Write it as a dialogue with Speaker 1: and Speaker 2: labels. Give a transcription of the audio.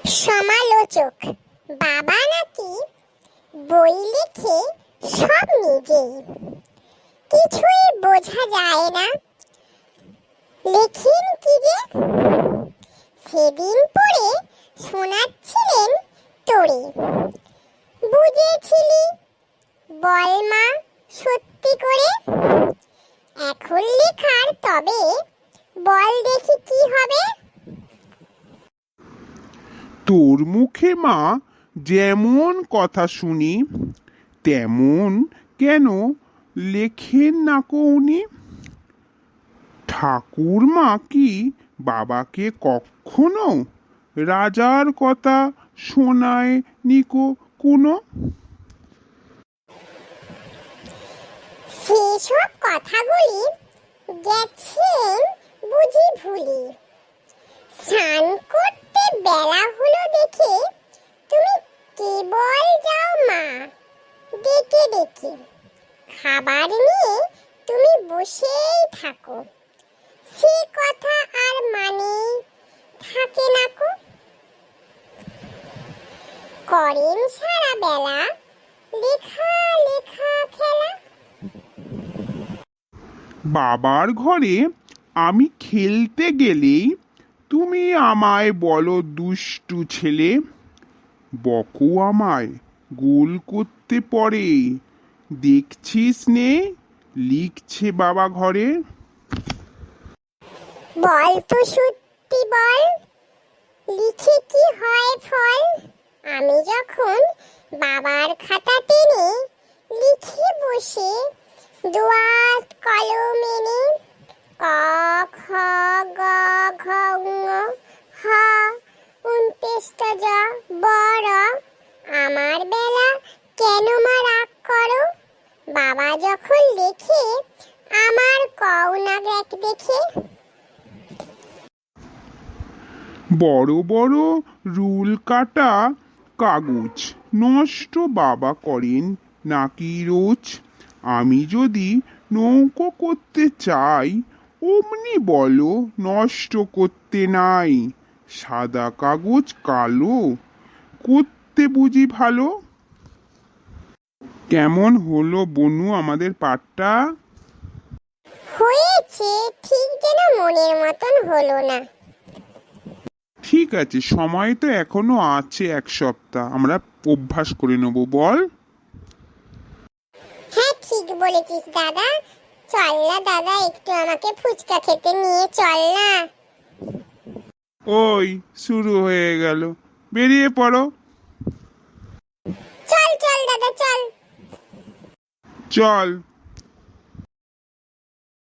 Speaker 1: সমালোচক বাবা নাকি বই লিখে সব নিজেই, কিছুই বোঝা যায় না লেখেন কি যে। সেদিন পড়ে শোনাচ্ছিলেন তোরে, বুঝেছিলি বল মা সত্যি করে? এখন লেখার তবে বল দেখি কি হবে।
Speaker 2: তোর মুখে মা যেমন কথা শুনি, তেমন কেন লেখেন না উনি? ঠাকুরমা কি বাবাকে কখনো রাজার কথা শোনায় নিকো কোনো?
Speaker 1: সেসব কথাগুলি গেছেন বুঝি ভুলি। স্নান করতে বেলা হলো দেখে তুমি কেবল যাও মা ডেকে ডেকে। খাবার নিয়ে তুমি বসেই থাকো, সে কথা আর মানে থাকে না কো। করেন সারা বেলা লেখা লেখা খেলা।
Speaker 2: বাবার ঘরে আমি খেলতে গেলেই তুমি আমায় বলো দুষ্টু ছেলে, বকো আমায় গোল করতে পড়ে। দেখছিস নে লিখছে বাবা ঘরে।
Speaker 1: বল তো সত্যি বল, লিখে কি হয় ফল? আমি যখন বাবার খাতা টেনে লিখে বসে দোয়াত কলম এনে, ক খ গ ঘ ঙ হ ২৯টা জ বড়, আমার বেলা কেন মা রাগ করো? বাবা যখন লেখে আমার কও না দেখে।
Speaker 2: বড় বড় রুল কাটা কাগজ নষ্ট বাবা করেন নাকি রোজ? আমি যদি নৌকো করতে চাই অমনি বলো নষ্ট করতে নাই। সাদা কাগজ কালো করতে বুঝি ভালো? কেমন হলো বনু আমাদের পাঠটা?
Speaker 1: হয়েছে, ঠিক যেন মনের মতন হলো না।
Speaker 2: ঠিক আছে, সময় তো এখনো আছে ১ সপ্তাহ, আমরা অভ্যাস করে নেব। বল।
Speaker 1: হ্যাঁ ঠিক বলেছিস দাদা। চল না দাদা, একটু আমাকে ফুচকা খেতে নিয়ে চল না।
Speaker 2: ওই শুরু হয়ে গেল, বেরিয়ে পড়ো।
Speaker 1: চল চল দাদা চল।
Speaker 2: চল।